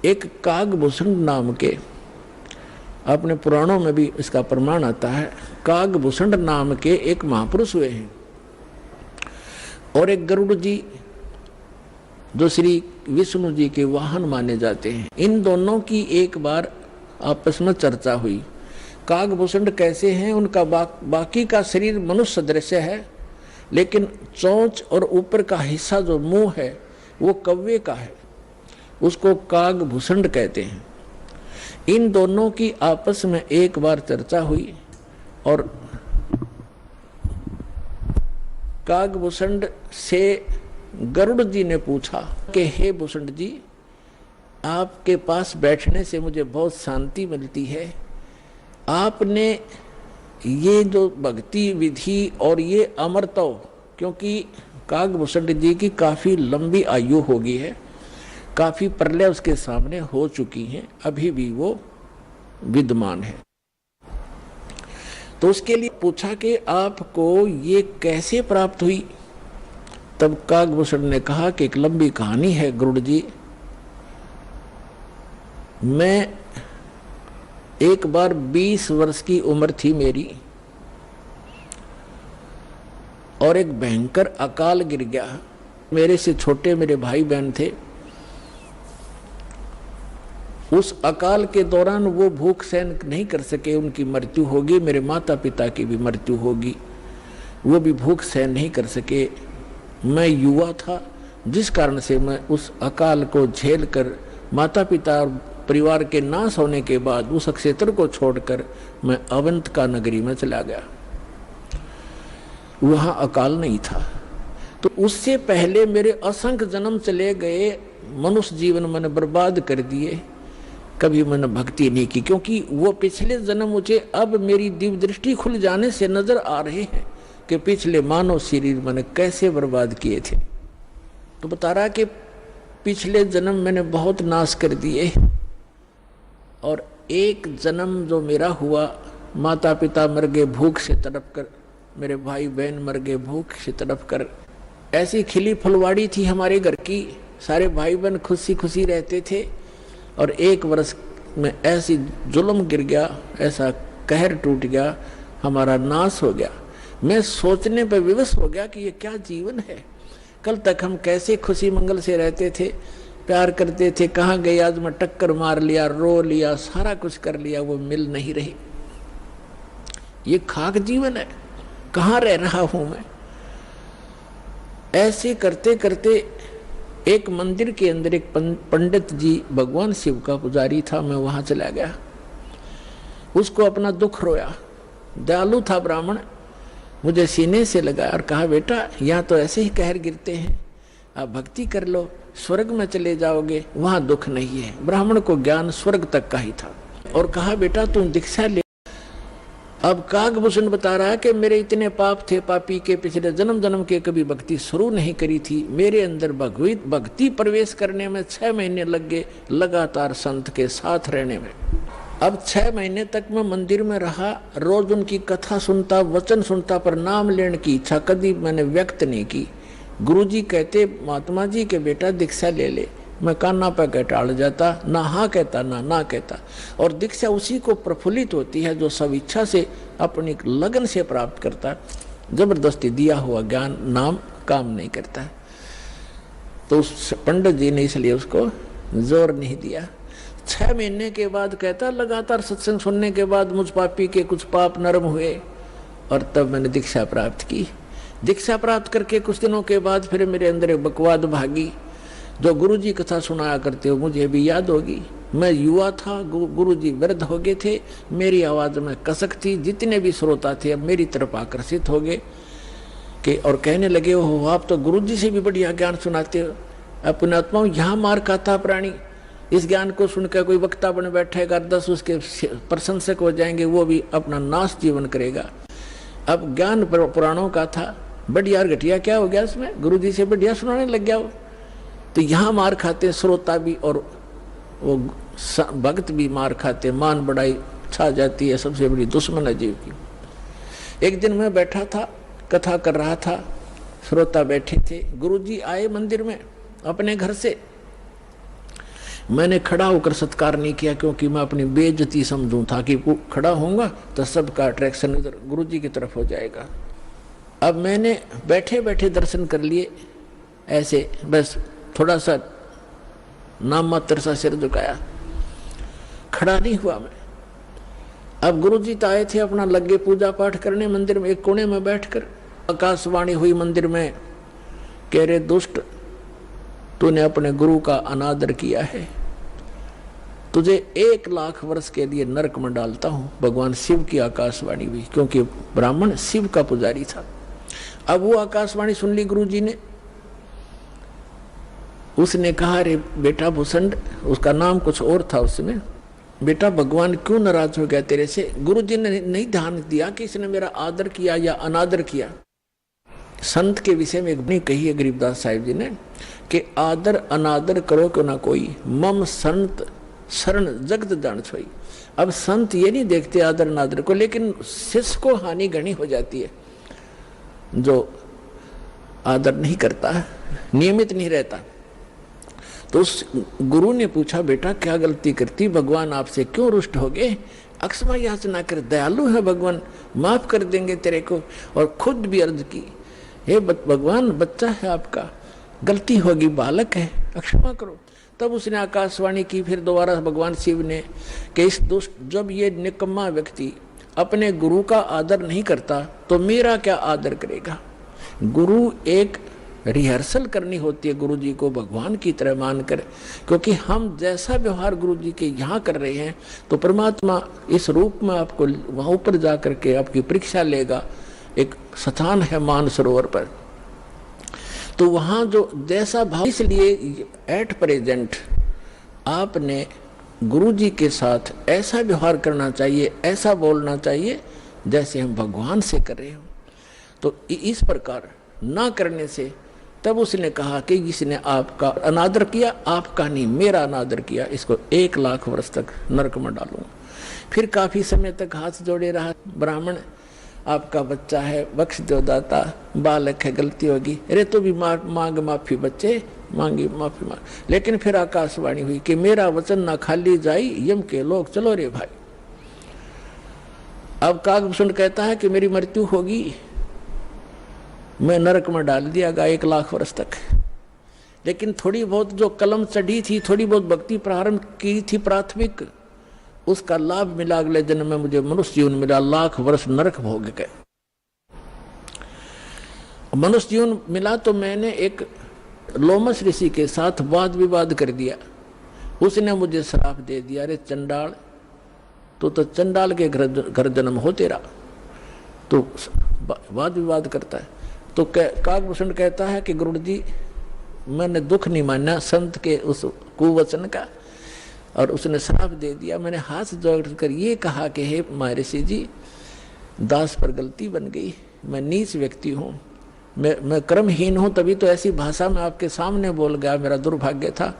एक कागभूषण नाम के, अपने पुराणों में भी इसका प्रमाण आता है, कागभूषण नाम के एक महापुरुष हुए हैं और एक गरुड़ जी जो श्री विष्णु जी के वाहन माने जाते हैं। इन दोनों की एक बार आपस में चर्चा हुई। कागभूषण कैसे हैं, उनका बाकी का शरीर मनुष्य सदृश है, लेकिन चोंच और ऊपर का हिस्सा जो मुंह है वो कौवे का है, उसको कागभूषण कहते हैं। इन दोनों की आपस में एक बार चर्चा हुई और कागभूषण से गरुड़ जी ने पूछा कि हे भूषण जी, आपके पास बैठने से मुझे बहुत शांति मिलती है। आपने ये जो भक्ति विधि और ये अमरता, क्योंकि कागभूषण जी की काफी लंबी आयु हो गई है, काफी प्रलय उसके सामने हो चुकी हैं, अभी भी वो विद्यमान है। तो उसके लिए पूछा कि आपको ये कैसे प्राप्त हुई। तब कागभूषण ने कहा कि एक लंबी कहानी है गरुड़ जी। मैं एक बार 20 वर्ष की उम्र थी मेरी और एक भयंकर अकाल गिर गया। मेरे से छोटे मेरे भाई बहन थे। उस अकाल के दौरान वो भूख सहन नहीं कर सके, उनकी मृत्यु होगी। मेरे माता पिता की भी मृत्यु होगी, वो भी भूख सहन नहीं कर सके। मैं युवा था, जिस कारण से मैं उस अकाल को झेल कर माता पिता और परिवार के नाश होने के बाद उस क्षेत्र को छोड़कर मैं अवंतिका नगरी में चला गया। वहां अकाल नहीं था। तो उससे पहले मेरे असंख्य जन्म चले गए, मनुष्य जीवन मैंने बर्बाद कर दिए, कभी मैंने भक्ति नहीं की, क्योंकि वो पिछले जन्म मुझे अब मेरी दिव्य दृष्टि खुल जाने से नजर आ रहे हैं कि पिछले मानव शरीर मैंने कैसे बर्बाद किए थे। तो बता रहा कि पिछले जन्म मैंने बहुत नाश कर दिए और एक जन्म जो मेरा हुआ, माता पिता मर गए भूख से तड़प कर, मेरे भाई बहन मर गए भूख से तड़प कर। ऐसी खिली फुलवाड़ी थी हमारे घर की, सारे भाई बहन खुशी खुशी रहते थे और एक वर्ष में ऐसी जुल्म गिर गया, ऐसा कहर टूट गया, हमारा नाश हो गया। मैं सोचने पर विवश हो गया कि ये क्या जीवन है। कल तक हम कैसे खुशी मंगल से रहते थे, प्यार करते थे, कहाँ गए आज मैं टक्कर मार लिया, रो लिया, सारा कुछ कर लिया, वो मिल नहीं रही। ये खाक जीवन है, कहाँ रह रहा हूं मैं। ऐसे करते करते एक मंदिर के अंदर एक पंडित जी भगवान शिव का पुजारी था, मैं वहां चला गया, उसको अपना दुख रोया। दयालु था ब्राह्मण, मुझे सीने से लगा और कहा बेटा यहाँ तो ऐसे ही कहर गिरते हैं, आप भक्ति कर लो, स्वर्ग में चले जाओगे, वहां दुख नहीं है। ब्राह्मण को ज्ञान स्वर्ग तक का ही था और कहा बेटा तुम दीक्षा ले। अब कागभूषण बता रहा है कि मेरे इतने पाप थे, पापी के पिछले जन्म जन्म के कभी भक्ति शुरू नहीं करी थी। मेरे अंदर भक्ति प्रवेश करने में 6 महीने लग गए, लगातार संत के साथ रहने में। अब 6 महीने तक मैं मंदिर में रहा, रोज उनकी कथा सुनता, वचन सुनता, पर नाम लेने की इच्छा कभी मैंने व्यक्त नहीं की। गुरुजी कहते महात्मा जी के बेटा दीक्षा ले ले, मैं कान्ना पे कह टाल जाता, ना हाँ कहता ना कहता। और दीक्षा उसी को प्रफुल्लित होती है जो सब इच्छा से अपनी लगन से प्राप्त करता है। जबरदस्ती दिया हुआ ज्ञान नाम काम नहीं करता है। तो उस पंडित जी ने इसलिए उसको जोर नहीं दिया। 6 महीने के बाद कहता लगातार सत्संग सुनने के बाद मुझ पापी के कुछ पाप नरम हुए और तब मैंने दीक्षा प्राप्त की। दीक्षा प्राप्त करके कुछ दिनों के बाद फिर मेरे अंदर एक बकवाद भागी, जो गुरुजी कथा सुनाया करते हो मुझे भी याद होगी। मैं युवा था, गुरुजी वृद्ध हो गए थे, मेरी आवाज में कसक थी, जितने भी श्रोता थे अब मेरी तरफ आकर्षित हो गए कि और कहने लगे हो आप तो गुरुजी से भी बढ़िया ज्ञान सुनाते हो। अपने आत्माओं यहाँ मार खाता प्राणी, इस ज्ञान को सुनकर कोई वक्ता बन बैठेगा, 10 उसके प्रशंसक हो जाएंगे, वो भी अपना नाश जीवन करेगा। अब ज्ञान पुराणों का था, बढ़िया घटिया क्या हो गया उसमें, गुरुजी से बढ़िया सुनाने लग गया वो। तो यहाँ मार खाते श्रोता भी और वो भक्त भी मार खाते, मान बढ़ाई छा जाती है, सबसे बड़ी दुश्मन है जीव की। एक दिन मैं बैठा था, कथा कर रहा था, श्रोता बैठे थे, गुरुजी आए मंदिर में अपने घर से। मैंने खड़ा होकर सत्कार नहीं किया, क्योंकि मैं अपनी बेइज्जती समझूं था कि खड़ा होऊंगा तो सबका अट्रैक्शन इधर गुरु जी की तरफ हो जाएगा। अब मैंने बैठे बैठे दर्शन कर लिए, ऐसे बस थोड़ा सा नाम मात्र सा सिर झुकाया, खड़ा नहीं हुआ मैं। अब गुरु जी तो आए थे अपना लगे पूजा पाठ करने मंदिर में, एक कोने में बैठकर आकाशवाणी हुई मंदिर में, कह रहे दुष्ट तूने अपने गुरु का अनादर किया है, तुझे 1 लाख वर्ष के लिए नरक में डालता हूं। भगवान शिव की आकाशवाणी हुई, क्योंकि ब्राह्मण शिव का पुजारी था। अब वो आकाशवाणी सुन ली गुरु जी ने। उसने कहा अरे बेटा भूषण, उसका नाम कुछ और था उसमें, बेटा भगवान क्यों नाराज हो गया तेरे से। गुरु जी ने नहीं ध्यान दिया कि इसने मेरा आदर किया या अनादर किया। संत के विषय में एक बात कही है गरीबदास साहिब जी ने कि आदर अनादर करो क्यों ना कोई, मम संत शरण जगत जान छोई। अब संत ये नहीं देखते आदर अनादर को, लेकिन शिष्य को हानि घनी हो जाती है जो आदर नहीं करता, नियमित नहीं रहता। तो उस गुरु ने पूछा बेटा क्या गलती करती, भगवान आपसे क्यों रुष्ट हो गए। अक्षमा याचना कर, दयालु है भगवान, माफ कर देंगे तेरे को। और खुद भी अर्ज की, हे भगवान बच्चा है आपका, गलती होगी, बालक है, क्षमा करो। तब उसने आकाशवाणी की फिर दोबारा भगवान शिव ने कि इस दुष्ट, जब ये निकम्मा व्यक्ति अपने गुरु का आदर नहीं करता तो मेरा क्या आदर करेगा। गुरु एक रिहर्सल करनी होती है गुरु जी को भगवान की तरह मानकर, क्योंकि हम जैसा व्यवहार गुरु जी के यहाँ कर रहे हैं तो परमात्मा इस रूप में आपको वहाँ ऊपर जा करके आपकी परीक्षा लेगा। एक स्थान है मानसरोवर पर, तो वहाँ जो जैसा भाव, इसलिए एट प्रेजेंट आपने गुरु जी के साथ ऐसा व्यवहार करना चाहिए, ऐसा बोलना चाहिए जैसे हम भगवान से कर रहे हो। तो इस प्रकार ना करने से तब उसने कहा कि जिसने आपका अनादर किया, आपका नहीं मेरा अनादर किया, इसको 1 लाख वर्ष तक नरक में डालूंगा। फिर काफी समय तक हाथ जोड़े रहा ब्राह्मण, आपका बच्चा है, बख्श दो दाता, बालक है, गलती होगी, अरे तो भी मांग माफी, बच्चे मांगी माफी मांग। लेकिन फिर आकाशवाणी हुई कि मेरा वचन ना खाली जाई, यम के लोग चलो रे भाई। अब कागभूषण कहता है कि मेरी मृत्यु होगी, मैं नरक में डाल दिया गया 1 लाख वर्ष तक। लेकिन थोड़ी बहुत जो कलम चढ़ी थी, थोड़ी बहुत भक्ति प्रारंभ की थी प्राथमिक, उसका लाभ मिला। अगले जन्म में मुझे मनुष्य जीवन मिला, 1 लाख वर्ष नरक भोग गए। मनुष्य जीवन मिला तो मैंने एक लोमस ऋषि के साथ वाद विवाद कर दिया। उसने मुझे श्राप दे दिया, अरे चंडाल, तो चंडाल के घर जन्म हो तेरा, तो वाद विवाद करता है। तो कागभूषण कहता है कि गुरु जी मैंने दुख नहीं माना संत के उस कुवचन का, और उसने श्राप दे दिया। मैंने हाथ जोड़कर ये कहा कि हे महर्षि जी, दास पर गलती बन गई, मैं नीच व्यक्ति हूँ, मैं कर्महीन हूँ, तभी तो ऐसी भाषा में आपके सामने बोल गया, मेरा दुर्भाग्य था।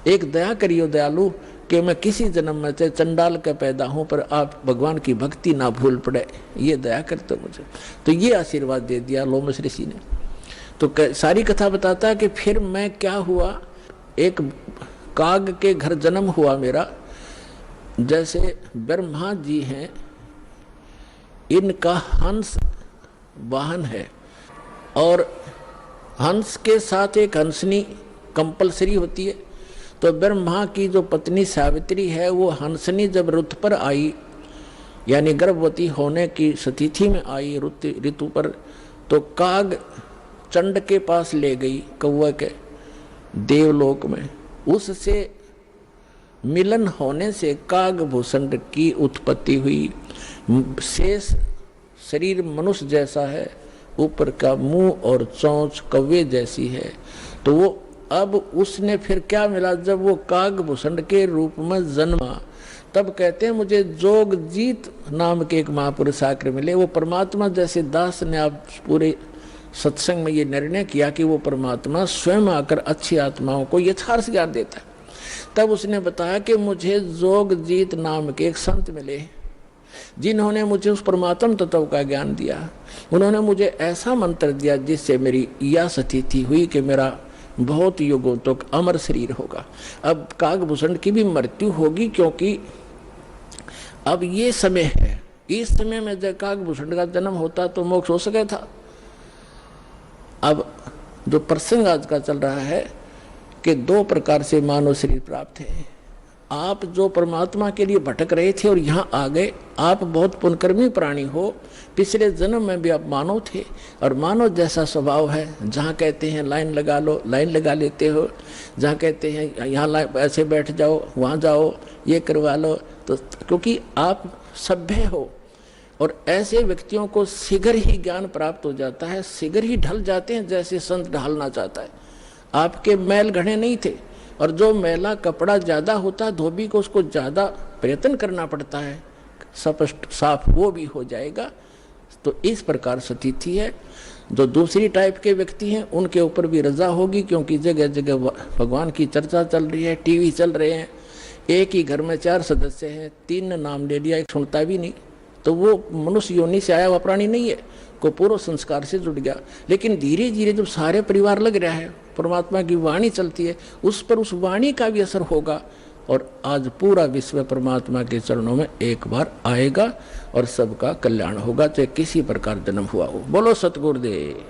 एक दया करियो दयालु कि मैं किसी जन्म में से चंडाल का पैदा हूँ, पर आप भगवान की भक्ति ना भूल पड़े, ये दया करते मुझे। तो ये आशीर्वाद दे दिया लोमस ऋषि ने। तो सारी कथा बताता है कि फिर मैं क्या हुआ, एक काग के घर जन्म हुआ मेरा। जैसे ब्रह्मा जी हैं, इनका हंस वाहन है, और हंस के साथ एक हंसनी कंपलसरी होती है। तो ब्रह्मा की जो पत्नी सावित्री है, वो हंसनी जब ऋतु पर आई, यानी गर्भवती होने की स्थिति में आई ऋतु पर, तो काग चंड के पास ले गई, कौवा के देवलोक में। उससे मिलन होने से कागभूषण की उत्पत्ति हुई। शेष शरीर मनुष्य जैसा है, ऊपर का मुंह और चोंच कौवे जैसी है। तो वो अब उसने फिर क्या मिला, जब वो कागभूषण के रूप में जन्मा, तब कहते हैं मुझे जोगजीत नाम के एक महापुरुष आकर मिले। वो परमात्मा जैसे दास ने आप पूरे सत्संग में ये निर्णय किया कि वो परमात्मा स्वयं आकर अच्छी आत्माओं को यथार्थ ज्ञान देता है। तब उसने बताया कि मुझे जोगजीत नाम के एक संत मिले, जिन्होंने मुझे उस परमात्म तत्व का ज्ञान दिया। उन्होंने मुझे ऐसा मंत्र दिया जिससे मेरी यह स्थिति हुई कि मेरा बहुत युगों तक अमर शरीर होगा। अब काकभूषण की भी मृत्यु होगी, क्योंकि अब ये समय है, इस समय में जब काकभूषण का जन्म होता तो मोक्ष हो सके था। अब जो प्रसंग आज का चल रहा है कि दो प्रकार से मानव शरीर प्राप्त है। आप जो परमात्मा के लिए भटक रहे थे और यहाँ आ गए, आप बहुत पुण्यकर्मी प्राणी हो, पिछले जन्म में भी आप मानव थे और मानव जैसा स्वभाव है। जहाँ कहते हैं लाइन लगा लो, लाइन लगा लेते हो, जहाँ कहते हैं यहाँ ऐसे बैठ जाओ, वहाँ जाओ, ये करवा लो, तो क्योंकि आप सभ्य हो। और ऐसे व्यक्तियों को शीघ्र ही ज्ञान प्राप्त हो जाता है, शीघ्र ही ढल जाते हैं जैसे संत ढालना चाहता है। आपके मैल घड़े नहीं थे, और जो मैला कपड़ा ज़्यादा होता है धोबी को, उसको ज़्यादा प्रयत्न करना पड़ता है, स्पष्ट साफ वो भी हो जाएगा। तो इस प्रकार स्थिति है। जो दूसरी टाइप के व्यक्ति हैं उनके ऊपर भी रजा होगी, क्योंकि जगह जगह भगवान की चर्चा चल रही है, टीवी चल रहे हैं, एक ही घर में 4 सदस्य हैं, 3 ने नाम ले लिया, एक सुनता भी नहीं, तो वो मनुष्य योनि से आया हुआ प्राणी नहीं है, को पूर्व संस्कार से जुड़ गया। लेकिन धीरे धीरे जब सारे परिवार लग रहा है, परमात्मा की वाणी चलती है, उस पर उस वाणी का भी असर होगा, और आज पूरा विश्व परमात्मा के चरणों में एक बार आएगा और सबका कल्याण होगा, चाहे किसी प्रकार जन्म हुआ हो। बोलो सतगुरुदेव।